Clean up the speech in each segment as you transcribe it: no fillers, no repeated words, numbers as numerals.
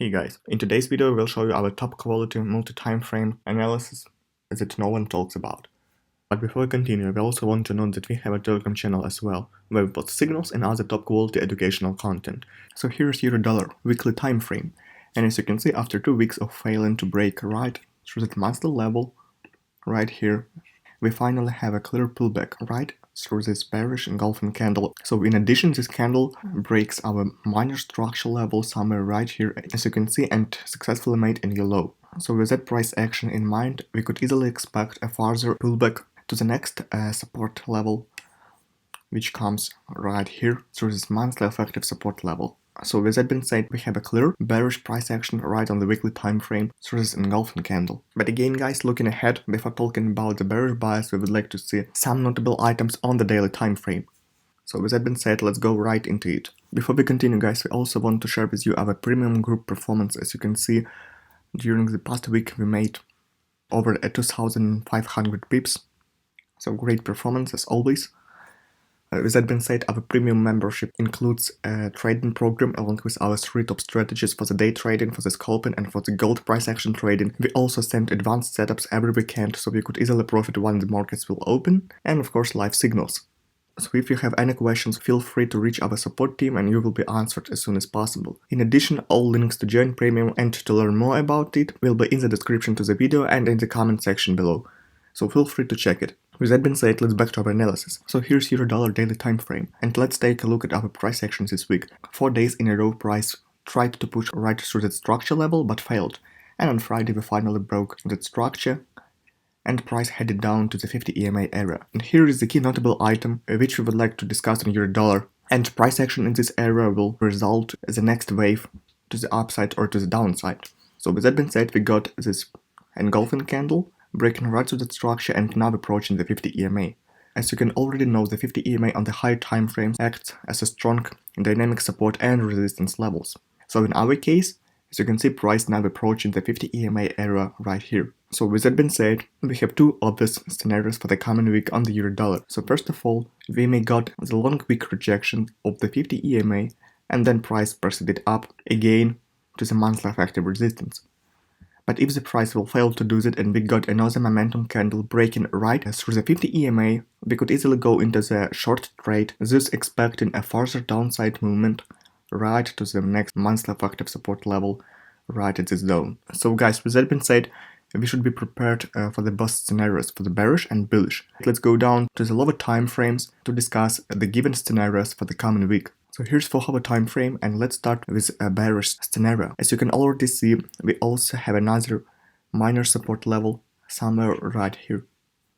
Hey guys, in today's video we'll show you our top quality multi-time frame analysis that no one talks about. But before we continue, we also want to note that we have a Telegram channel as well, where we post signals and other top quality educational content. So here's Euro-Dollar weekly time frame, and as you can see, after 2 weeks of failing to break right through that monthly level, right here, we finally have a clear pullback right through this bearish engulfing candle. So in addition, this candle breaks our minor structure level somewhere right here, as you can see, and successfully made a new low. So with that price action in mind, we could easily expect a further pullback to the next support level, which comes right here through this monthly effective support level. So with that being said, we have a clear bearish price action right on the weekly time frame through this engulfing candle. But again guys, looking ahead, before talking about the bearish bias, we would like to see some notable items on the daily time frame. So with that being said, let's go right into it. Before we continue guys, we also want to share with you our premium group performance. As you can see, during the past week we made over 2,500 pips. So great performance as always. With that being said, our premium membership includes a trading program along with our 3 top strategies for the day trading, for the scalping, and for the gold price action trading. We also send advanced setups every weekend so you could easily profit when the markets will open, and of course live signals. So if you have any questions, feel free to reach our support team and you will be answered as soon as possible. In addition, all links to join premium and to learn more about it will be in the description to the video and in the comment section below. So feel free to check it. With that being said, let's back to our analysis. So here's Euro-Dollar daily time frame, and let's take a look at our price actions this week. 4 days in a row, price tried to push right through that structure level but failed, and on Friday we finally broke that structure and price headed down to the 50 EMA area. And here is the key notable item which we would like to discuss on Euro-Dollar, and price action in this area will result as the next wave to the upside or to the downside. So with that being said, we got this engulfing candle breaking right through that structure and now approaching the 50 EMA. As you can already know, the 50 EMA on the higher time frames acts as a strong dynamic support and resistance levels. So in our case, as you can see, price now approaching the 50 EMA area right here. So with that being said, we have 2 obvious scenarios for the coming week on the Euro-Dollar. So first of all, we may got the long week rejection of the 50 EMA and then price proceeded up again to the monthly effective resistance. But if the price will fail to do that and we got another momentum candle breaking right through the 50 EMA, we could easily go into the short trade, thus expecting a further downside movement right to the next monthly effective support level right at this zone. So guys, with that being said, we should be prepared for the both scenarios, for the bearish and bullish. Let's go down to the lower time frames to discuss the given scenarios for the coming week. So here's 4-hour time frame, and let's start with a bearish scenario. As you can already see, we also have another minor support level somewhere right here,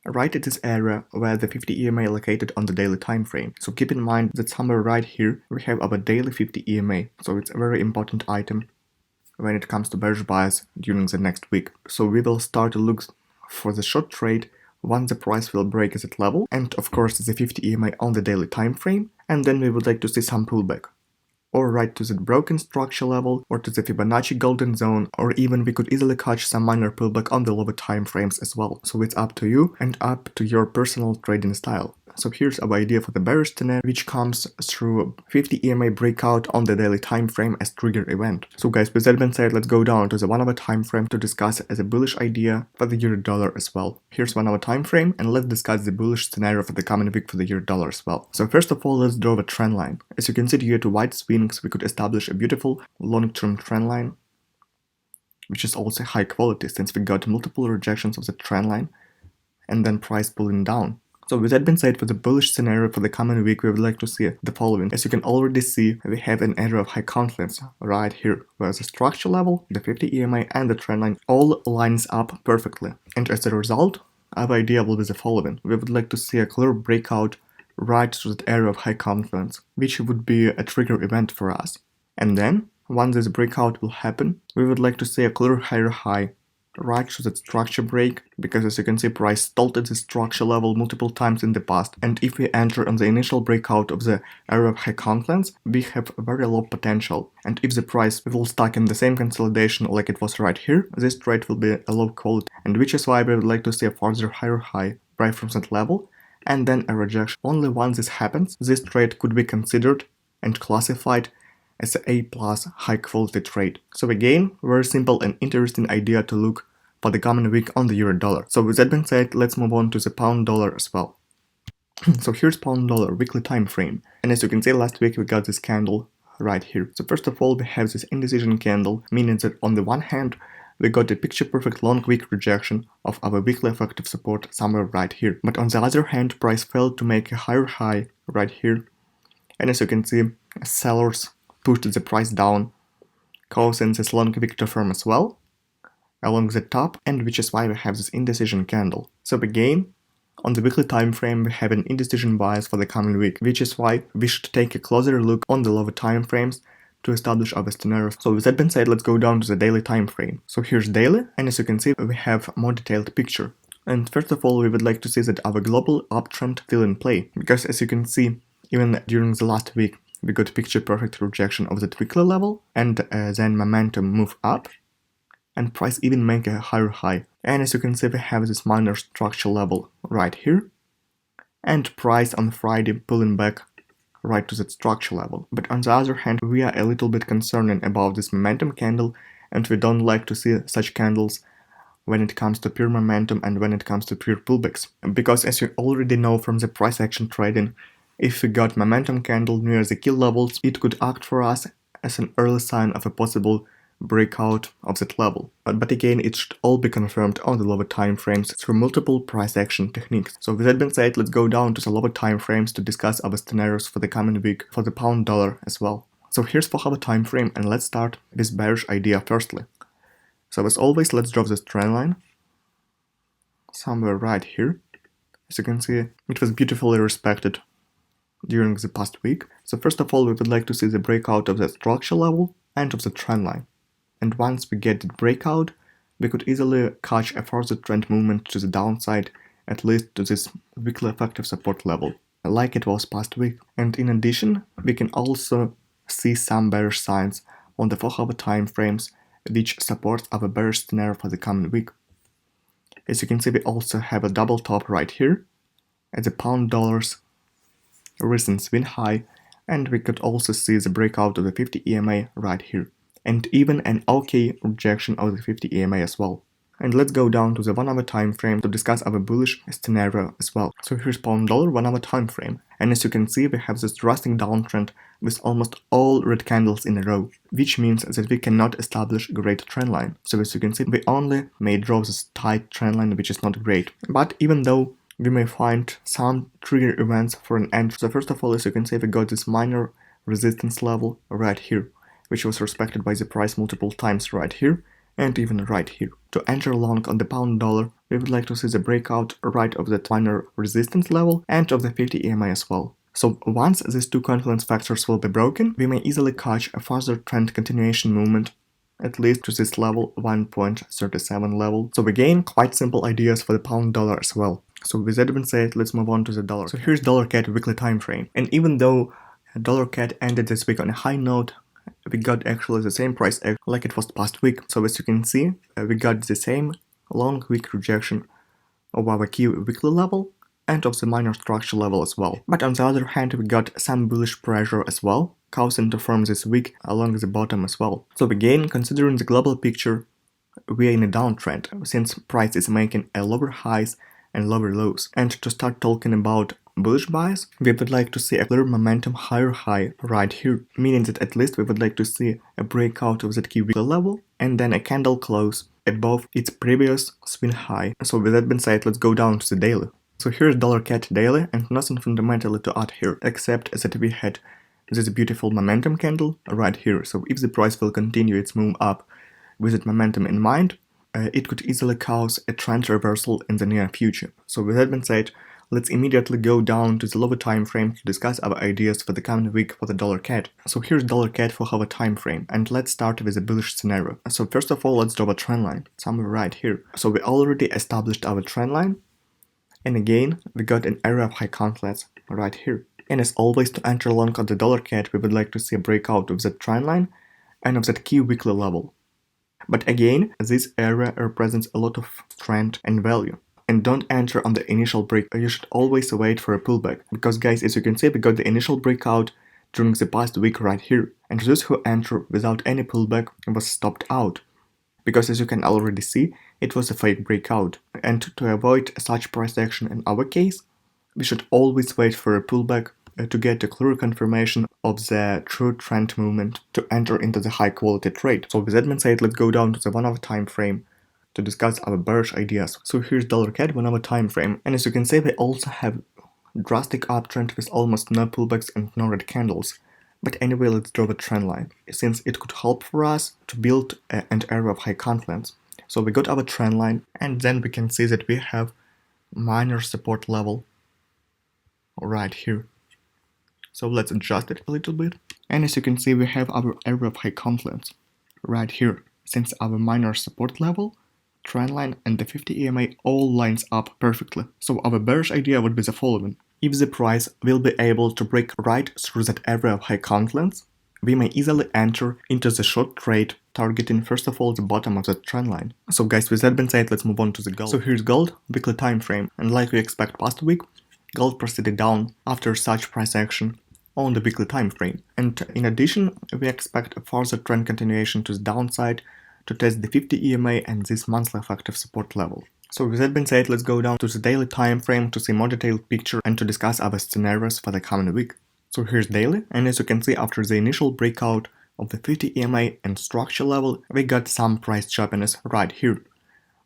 right at this area where the 50 EMA located on the daily time frame. So keep in mind that somewhere right here we have our daily 50 EMA, so it's a very important item when it comes to bearish bias during the next week. So we will start to look for the short trade once the price will break at that level, and of course the 50 EMA on the daily time frame, and then we would like to see some pullback, or right to the broken structure level, or to the Fibonacci golden zone, or even we could easily catch some minor pullback on the lower time frames as well. So it's up to you and up to your personal trading style. So here's our idea for the bearish scenario, which comes through 50 EMA breakout on the daily time frame as trigger event. So guys, with that being said, let's go down to the 1-hour time frame to discuss as a bullish idea for the Euro-Dollar as well. Here's 1-hour time frame, and let's discuss the bullish scenario for the coming week for the Euro-Dollar as well. So first of all, let's draw a trend line. As you can see due to wide swings, we could establish a beautiful long-term trend line, which is also high quality since we got multiple rejections of the trend line and then price pulling down. So with that being said, for the bullish scenario for the coming week, we would like to see the following. As you can already see, we have an area of high confidence right here, where the structure level, the 50 EMA and the trend line all lines up perfectly. And as a result, our idea will be the following. We would like to see a clear breakout right to that area of high confidence, which would be a trigger event for us. And then, once this breakout will happen, we would like to see a clear higher high right to that structure break, because as you can see, price stalled at the structure level multiple times in the past, and if we enter on the initial breakout of the area of high confidence, we have a very low potential, and if the price will stuck in the same consolidation like it was right here, this trade will be a low quality, and which is why we would like to see a further higher high right from that level, and then a rejection. Only once this happens, this trade could be considered and classified as an A+ high quality trade. So again, very simple and interesting idea to look for the coming week on the euro dollar. So with that being said, let's move on to the pound dollar as well. So here's pound dollar weekly time frame, and as you can see, last week we got this candle right here. So first of all, we have this indecision candle, meaning that on the one hand we got a picture perfect long week rejection of our weekly effective support somewhere right here, but on the other hand price failed to make a higher high right here, and as you can see, sellers pushed the price down, causing this long wick to form as well along the top, and which is why we have this indecision candle. So again, on the weekly time frame we have an indecision bias for the coming week, which is why we should take a closer look on the lower time frames to establish our scenarios. So with that being said, let's go down to the daily time frame. So here's daily, and as you can see we have a more detailed picture. And first of all, we would like to see that our global uptrend still in play, because as you can see, even during the last week we got picture perfect rejection of that weekly level, and then momentum move up and price even make a higher high. And as you can see, we have this minor structure level right here, and price on Friday pulling back right to that structure level. But on the other hand, we are a little bit concerned about this momentum candle, and we don't like to see such candles when it comes to pure momentum and when it comes to pure pullbacks. Because as you already know from the price action trading, if we got momentum candle near the key levels, it could act for us as an early sign of a possible breakout of that level. But again, it should all be confirmed on the lower time frames through multiple price action techniques. So with that being said, let's go down to the lower time frames to discuss our scenarios for the coming week for the pound dollar as well. So here's for our time frame, and let's start this bearish idea firstly. So as always, let's draw this trend line somewhere right here. As you can see, it was beautifully respected during the past week. So first of all, we would like to see the breakout of the structure level and of the trend line. And once we get the breakout, we could easily catch a further trend movement to the downside, at least to this weekly effective support level, like it was past week. And in addition, we can also see some bearish signs on the 4-hour time frames, which supports our bearish scenario for the coming week. As you can see, we also have a double top right here at the pound dollar's recent swing high, and we could also see the breakout of the 50 EMA right here, and even an OK rejection of the 50 EMA as well. And let's go down to the 1-hour time frame to discuss our bullish scenario as well. So here's pound dollar 1-hour time frame, and as you can see, we have this drastic downtrend with almost all red candles in a row, which means that we cannot establish a great trend line. So as you can see, we only may draw this tight trend line, which is not great. But even though we may find some trigger events for an entry. So first of all, as you can see, we got this minor resistance level right here, which was respected by the price multiple times right here and even right here. To enter long on the pound dollar, we would like to see the breakout right of that minor resistance level and of the 50 EMA as well. So once these two confluence factors will be broken, we may easily catch a further trend continuation movement, at least to this level, 1.37 level. So again, quite simple ideas for the pound dollar as well. So with that being said, let's move on to the dollar. So here's dollar CAD weekly time frame, and even though dollar CAD ended this week on a high note, we got actually the same price like it was past week. So as you can see, we got the same long week rejection of our key weekly level and of the minor structure level as well. But on the other hand, we got some bullish pressure as well, causing to form this week along the bottom as well. So again, considering the global picture, we are in a downtrend since price is making a lower highs and lower lows. And to start talking about bullish bias, we would like to see a clear momentum higher high right here, meaning that at least we would like to see a breakout of that key weekly level and then a candle close above its previous swing high. So with that being said, let's go down to the daily. So here's dollar CAD daily, and nothing fundamentally to add here, except that we had this beautiful momentum candle right here. So if the price will continue its move up with that momentum in mind, it could easily cause a trend reversal in the near future. So with that being said, let's immediately go down to the lower time frame to discuss our ideas for the coming week for the dollar CAD. So here's dollar CAD for our time frame, and let's start with a bullish scenario. So first of all, let's draw a trend line somewhere right here. So we already established our trend line, and again we got an area of high confluence right here. And as always, to enter long on the dollar CAD, we would like to see a breakout of that trend line and of that key weekly level. But again, this area represents a lot of strength and value. And don't enter on the initial break. You should always wait for a pullback. Because guys, as you can see, we got the initial breakout during the past week right here, and those who enter without any pullback was stopped out. Because as you can already see, it was a fake breakout, and to avoid such price action in our case, we should always wait for a pullback to get a clear confirmation of the true trend movement to enter into the high quality trade. So with that being said, let's go down to the 1 hour time frame to discuss our bearish ideas. So here's $CAD 1 hour time frame, and as you can see, we also have drastic uptrend with almost no pullbacks and no red candles. But anyway, let's draw a trend line, since it could help for us to build an area of high confidence. So we got our trend line, and then we can see that we have minor support level right here. So let's adjust it a little bit. And as you can see, we have our area of high confidence right here, since our minor support level, trend line, and the 50 EMA all lines up perfectly. So our bearish idea would be the following. If the price will be able to break right through that area of high confidence, we may easily enter into the short trade, targeting first of all the bottom of the trend line. So guys, with that being said, let's move on to the gold. So here's gold, weekly time frame, and like we expect past week, gold proceeded down after such price action on the weekly time frame. And in addition, we expect a further trend continuation to the downside to test the 50 EMA and this monthly effective support level. So with that being said, let's go down to the daily time frame to see more detailed picture and to discuss our scenarios for the coming week. So here's daily, and as you can see, after the initial breakout of the 50 EMA and structure level, we got some price choppiness right here.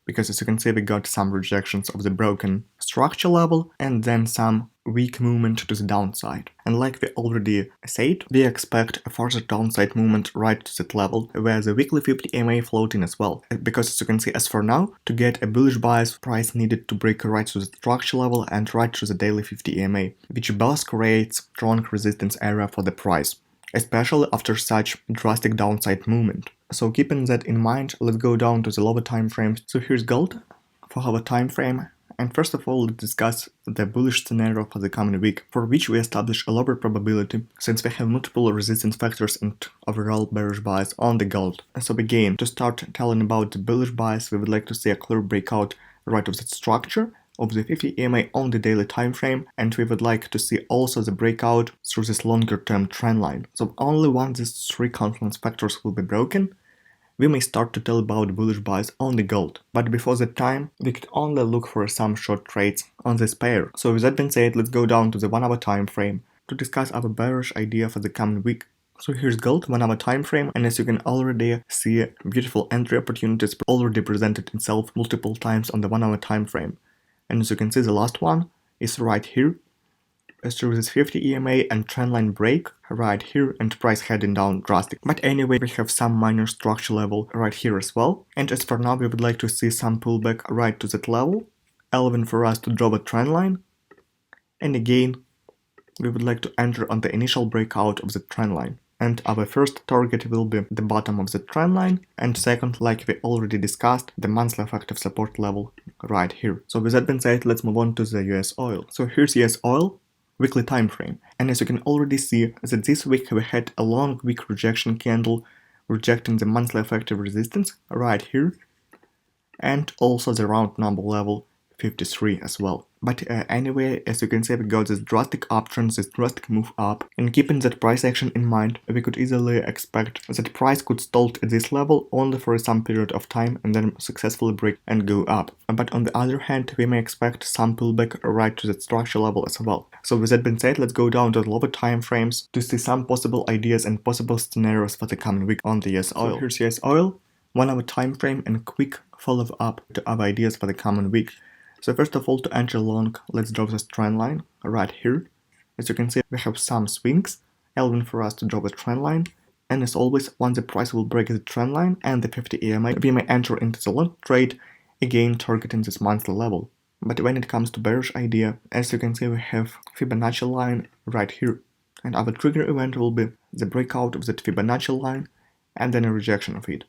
Because as you can see, we got some rejections of the broken structure level and then some weak movement to the downside. And like we already said, we expect a further downside movement right to that level, where the weekly 50 EMA floating as well. Because as you can see, as for now, to get a bullish bias, price needed to break right to the structure level and right to the daily 50 EMA, which both creates strong resistance area for the price, especially after such drastic downside movement. So keeping that in mind, let's go down to the lower time frames. So here's gold for our time frame. And first of all, let's discuss the bullish scenario for the coming week, for which we establish a lower probability, since we have multiple resistance factors and overall bearish bias on the gold. So again, to start telling about the bullish bias, we would like to see a clear breakout right of that structure of the 50 EMA on the daily time frame, and we would like to see also the breakout through this longer term trend line. So only once these three confluence factors will be broken, we may start to tell about bullish bias on the gold. But before that time, we could only look for some short trades on this pair. So with that being said, let's go down to the 1 hour time frame to discuss our bearish idea for the coming week. So here's gold, 1 hour time frame, and as you can already see, beautiful entry opportunities already presented itself multiple times on the 1 hour time frame. And as you can see, the last one is right here, through this 50 EMA and trendline break right here, and price heading down drastic. But anyway, we have some minor structure level right here as well. And as for now, we would like to see some pullback right to that level, allowing for us to draw a trend line. And again, we would like to enter on the initial breakout of the trend line. And our first target will be the bottom of the trend line, and second, like we already discussed, the monthly effective support level right here. So with that being said, let's move on to the US oil. So here's US oil, weekly time frame, and as you can already see that this week we had a long weak rejection candle rejecting the monthly effective resistance right here, and also the round number level 53 as well. But anyway, as you can see, we got this drastic uptrend, this drastic move up, and keeping that price action in mind, we could easily expect that price could stall at this level only for some period of time and then successfully break and go up. But on the other hand, we may expect some pullback right to that structure level as well. So with that being said, let's go down to the lower time frames to see some possible ideas and possible scenarios for the coming week on the US oil. So here's US oil, 1 hour time frame, and quick follow up to our ideas for the coming week. So first of all, to enter long, let's draw this trend line right here. As you can see, we have some swings, allowing for us to draw a trend line. And as always, once the price will break the trend line and the 50 EMA, we may enter into the long trade, again targeting this monthly level. But when it comes to bearish idea, as you can see, we have Fibonacci line right here. And our trigger event will be the breakout of that Fibonacci line and then a rejection of it.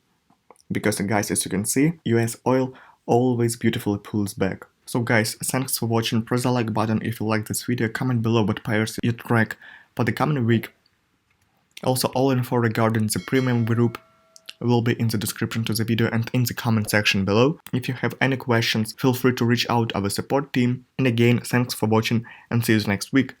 Because guys, as you can see, US oil always beautifully pulls back. So guys, thanks for watching, press the like button if you like this video, comment below what pairs you track for the coming week. Also, all info regarding the premium group will be in the description to the video and in the comment section below. If you have any questions, feel free to reach out our support team. And again, thanks for watching and see you next week.